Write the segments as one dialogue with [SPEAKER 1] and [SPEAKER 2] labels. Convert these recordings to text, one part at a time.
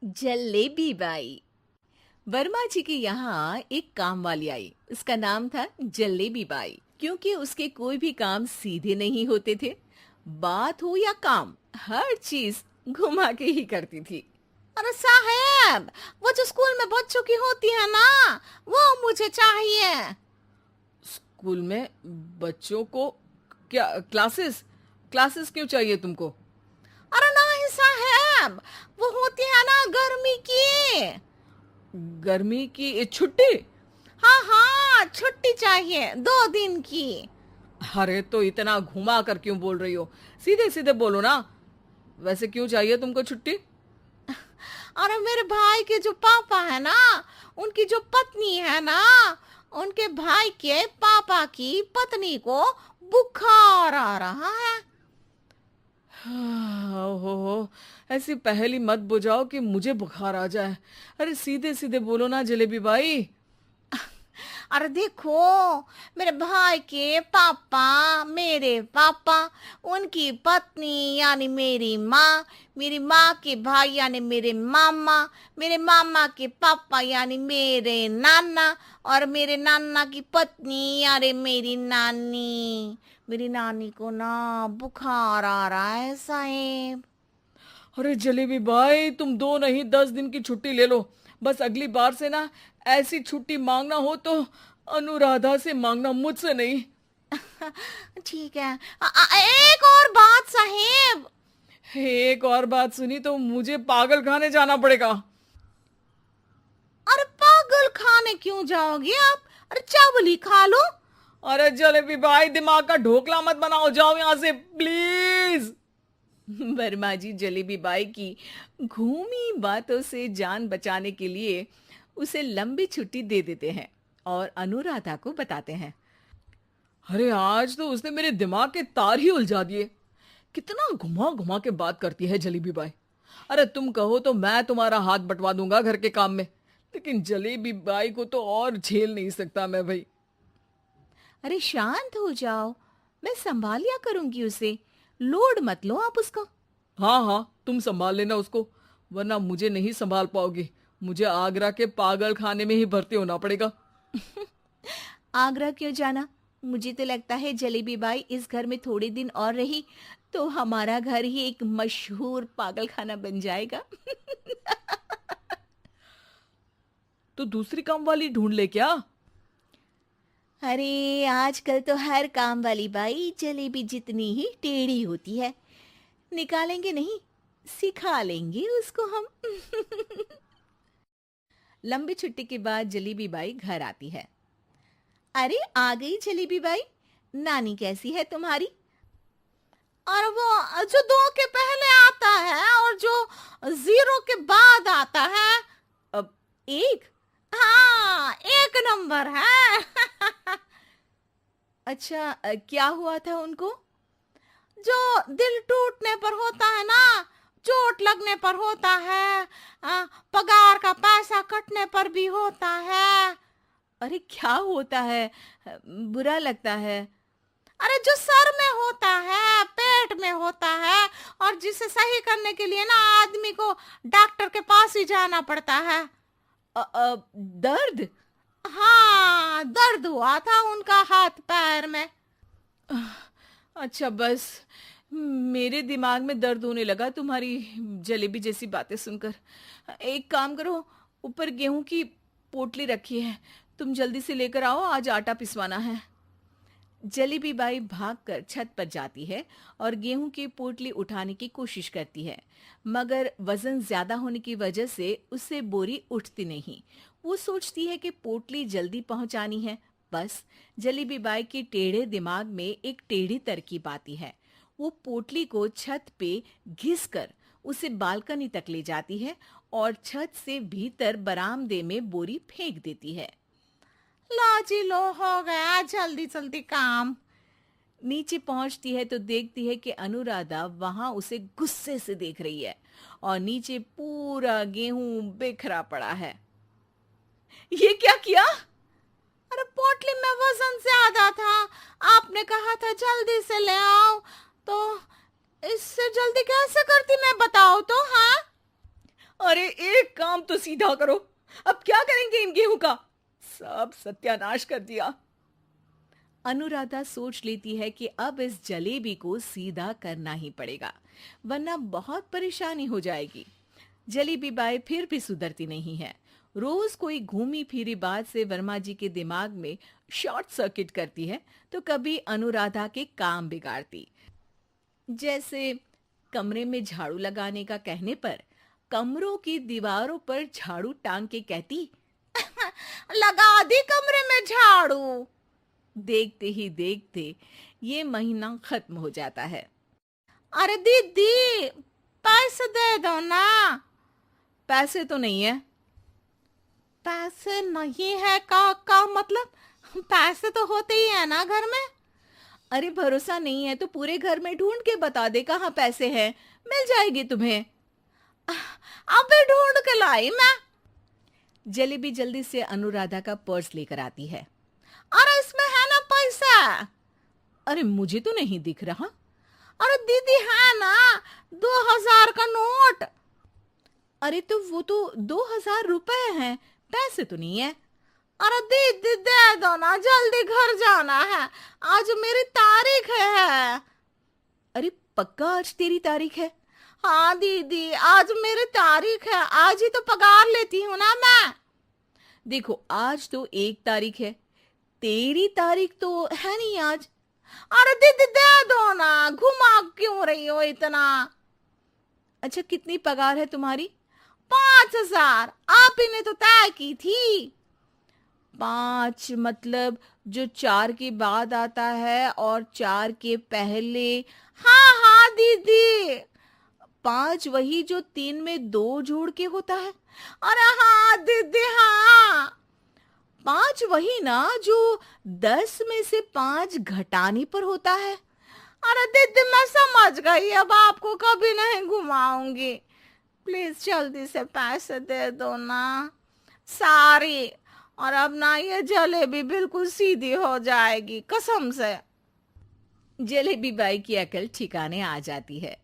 [SPEAKER 1] Jalebi by. Verma जी के यहाँ एक काम वाली आई। उसका नाम था जलेबी बाई, क्योंकि उसके कोई भी काम सीधे नहीं होते थे। बात हो या काम, हर चीज घुमा के ही करती थी।
[SPEAKER 2] अरे साहब, वो जो स्कूल में बच्चों की होती है ना, वो मुझे चाहिए।
[SPEAKER 3] स्कूल में बच्चों को क्या क्लासेस क्लासेस क्यों चाहिए तुमको?
[SPEAKER 2] अरे नहीं साहब, वो होती है ना गर्मी की।
[SPEAKER 3] गर्मी की छुट्टी?
[SPEAKER 2] हाँ हाँ, छुट्टी चाहिए 2 दिन की।
[SPEAKER 3] अरे तो इतना घुमा कर क्यों बोल रही हो? सीधे सीधे बोलो ना। वैसे क्यों चाहिए तुमको छुट्टी?
[SPEAKER 2] अरे मेरे भाई के जो पापा है ना, उनकी जो पत्नी है ना, उनके भाई के पापा की पत्नी को बुखार आ रहा है।
[SPEAKER 3] हो ऐसी पहेली मत बुझाओ कि मुझे बुखार आ जाए। अरे सीधे सीधे बोलो ना जलेबी भाई।
[SPEAKER 2] अरे देखो, मेरे भाई के पापा, मेरे पापा, उनकी पत्नी यानी मेरी माँ के भाई यानी मेरे मामा के पापा यानी मेरे नाना, और मेरे नाना की पत्नी यानी मेरी नानी को ना बुखार आ रहा है साहेब।
[SPEAKER 3] अरे जलेबी भाई, तुम 2 नहीं 10 दिन की छुट्टी ले लो। बस अगली बार से ना ऐसी छुट्टी मांगना हो तो अनुराधा से मांगना, मुझसे नहीं।
[SPEAKER 2] ठीक है। एक और बात साहेब।
[SPEAKER 3] एक और बात सुनी तो मुझे पागल खाने जाना पड़ेगा।
[SPEAKER 2] अरे पागल खाने क्यों जाओगे आप? अरे चावल ही खा लो।
[SPEAKER 3] अरे जलेबी भाई, दिमाग का ढोकला मत बनाओ, जाओ यहाँ से प्लीज।
[SPEAKER 1] वर्मा जी जलेबी बाई की घूमी बातों से जान बचाने के लिए उसे लंबी छुट्टी दे देते हैं और अनुराधा को बताते हैं।
[SPEAKER 3] अरे आज तो उसने मेरे दिमाग के तार ही उलझा दिए। कितना घुमा घुमा के बात करती है जलेबी बाई। अरे तुम कहो तो मैं तुम्हारा हाथ बंटवा दूंगा घर के काम में, लेकिन जलेबी बाई को तो और झेल नहीं सकता मैं भाई।
[SPEAKER 1] अरे शांत हो जाओ, मैं संभाल लिया करूंगी उसे। लोड मत लो आप उसका।
[SPEAKER 3] हाँ हाँ, तुम संभाल लेना उसको, वरना मुझे नहीं संभाल पाओगी। मुझे आगरा के पागल खाने में ही भर्ती होना पड़ेगा।
[SPEAKER 1] आगरा क्यों जाना? मुझे तो लगता है जलेबी बाई इस घर में थोड़े दिन और रही तो हमारा घर ही एक मशहूर पागल खाना बन जाएगा।
[SPEAKER 3] तो दूसरी काम वाली ढूंढ ले क्या?
[SPEAKER 1] अरे आजकल तो हर काम वाली बाई जलेबी जितनी ही टेढ़ी होती है। निकालेंगे नहीं, सिखा लेंगे उसको हम। लंबी छुट्टी के बाद जलेबी बाई घर आती है। अरे आ गई जलेबी बाई, नानी कैसी है तुम्हारी?
[SPEAKER 2] और वो जो 2 के पहले आता है और जो 0 के बाद आता है।
[SPEAKER 1] अब एक।
[SPEAKER 2] हाँ, 1 नंबर है।
[SPEAKER 1] अच्छा, क्या हुआ था उनको?
[SPEAKER 2] जो दिल टूटने पर होता है ना, चोट लगने पर होता है, पगार का पैसा कटने पर भी होता है।
[SPEAKER 1] अरे क्या होता है? बुरा लगता है?
[SPEAKER 2] अरे जो सर में होता है, पेट में होता है, और जिसे सही करने के लिए ना आदमी को डॉक्टर के पास ही जाना पड़ता है।
[SPEAKER 1] दर्द?
[SPEAKER 2] हाँ, दर्द हुआ था उनका हाथ पैर में।
[SPEAKER 1] अच्छा बस, मेरे दिमाग में दर्द होने लगा तुम्हारी जलेबी जैसी बातें सुनकर। एक काम करो, ऊपर गेहूं की पोटली रखी है, तुम जल्दी से लेकर आओ, आज आटा पिसवाना है। जलेबी बाई भागकर छत पर जाती है और गेहूं की पोटली उठाने की कोशिश करती है, मगर वजन ज्यादा होने की वजह से उससे बोरी उठती नहीं। वो सोचती है कि पोटली जल्दी पहुंचानी है। बस जलेबी बाई के टेढ़े दिमाग में एक टेढ़ी तरकीब आती है। वो पोटली को छत पे घिसकर उसे बालकनी तक ले जाती है और छत से भीतर बरामदे में बोरी फेंक देती है।
[SPEAKER 2] लो जी लो, हो गया जल्दी जल्दी काम।
[SPEAKER 1] नीचे पहुंचती है तो देखती है कि अनुराधा वहां उसे गुस्से से देख रही है और नीचे पूरा गेहूं बिखरा पड़ा है। ये क्या किया?
[SPEAKER 2] अरे पोटली में वजन ज्यादा था, आपने कहा था जल्दी से ले आओ, तो इससे जल्दी कैसे करती मैं बताओ तो। हाँ,
[SPEAKER 3] अरे एक काम तो सीधा करो, अब क्या करेंगे इन गेहूं का? सब सत्यानाश कर दिया।
[SPEAKER 1] अनुराधा सोच लेती है कि अब इस जलेबी को सीधा करना ही पड़ेगा, वरना बहुत परेशानी हो जाएगी। जलेबी बाई फिर भी सुधरती नहीं है। रोज कोई घूमी फिरी बात से वर्मा जी के दिमाग में शॉर्ट सर्किट करती है, तो कभी अनुराधा के काम बिगाड़ती। जैसे कमरे में झाड़ू लगाने का कहने पर कमरों की दीवारों पर झाड़ू टांग के कहती,
[SPEAKER 2] लगा दी कमरे में झाड़ू।
[SPEAKER 1] देखते ही देखते ये महीना खत्म हो जाता है।
[SPEAKER 2] अरे दीदी, पैसे दे दो ना।
[SPEAKER 1] पैसे तो नहीं है।
[SPEAKER 2] पैसे नहीं है का मतलब? पैसे तो होते ही है ना घर में।
[SPEAKER 1] अरे भरोसा नहीं है तो पूरे घर में ढूंढ के बता दे कहाँ पैसे हैं, मिल जाएगी तुम्हें।
[SPEAKER 2] अबे ढूंढ के लाई मैं।
[SPEAKER 1] जलेबी जल्दी से अनुराधा का पर्स लेकर आती है।
[SPEAKER 2] अरे इसमें है ना पैसा?
[SPEAKER 1] अरे मुझे तो नहीं दिख रहा।
[SPEAKER 2] अरे दीदी है ना, 2000 का नोट।
[SPEAKER 1] अरे तो वो तो 2000 रुपए हैं, पैसे तो नहीं है।
[SPEAKER 2] अरे दीदी दे दो ना, जल्दी घर जाना है, आज मेरी तारीख है।
[SPEAKER 1] अरे पक्का आज तेरी तारीख है?
[SPEAKER 2] हाँ दीदी, आज मेरी तारीख है, आज ही तो पगार लेती हूँ ना मैं।
[SPEAKER 1] देखो आज तो 1 तारीख है, तेरी तारीख तो है नहीं आज।
[SPEAKER 2] अरे दीदी दे दो ना, घुमा क्यों रही हो इतना?
[SPEAKER 1] अच्छा कितनी पगार है तुम्हारी?
[SPEAKER 2] 5000, आप ही ने तो तय की थी।
[SPEAKER 1] 5 मतलब जो 4 के बाद आता है और 4 के पहले।
[SPEAKER 2] हाँ हाँ दीदी।
[SPEAKER 1] 5 वही जो 3 में 2 जोड़ के होता है।
[SPEAKER 2] अरे हाँ दीदी हाँ।
[SPEAKER 1] 5 वही ना जो 10 में से 5 घटाने पर होता है।
[SPEAKER 2] अरे दीदी मैं समझ गई, अब आपको कभी नहीं घुमाऊंगी। प्लीज जल्दी से पैसे दे दो ना, सारी। और अब ना ये जलेबी बिल्कुल सीधी हो जाएगी कसम से।
[SPEAKER 1] जलेबी बाई की अकल ठिकाने आ जाती है।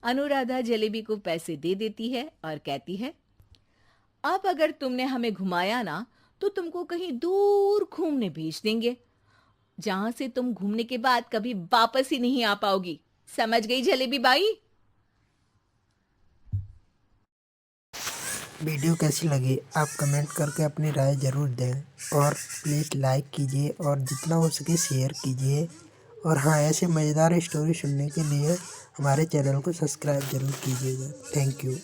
[SPEAKER 1] अनुराधा जलेबी को पैसे दे देती है और कहती है, अब अगर तुमने हमें घुमाया ना तो तुमको कहीं दूर घूमने भेज देंगे, जहां से तुम घूमने के बाद कभी वापस ही नहीं आ पाओगी। समझ गई जलेबी बाई?
[SPEAKER 4] वीडियो कैसी लगी आप कमेंट करके अपनी राय ज़रूर दें, और प्लीज़ लाइक कीजिए और जितना हो सके शेयर कीजिए। और हाँ, ऐसे मज़ेदार स्टोरी सुनने के लिए हमारे चैनल को सब्सक्राइब ज़रूर कीजिएगा। Thank you.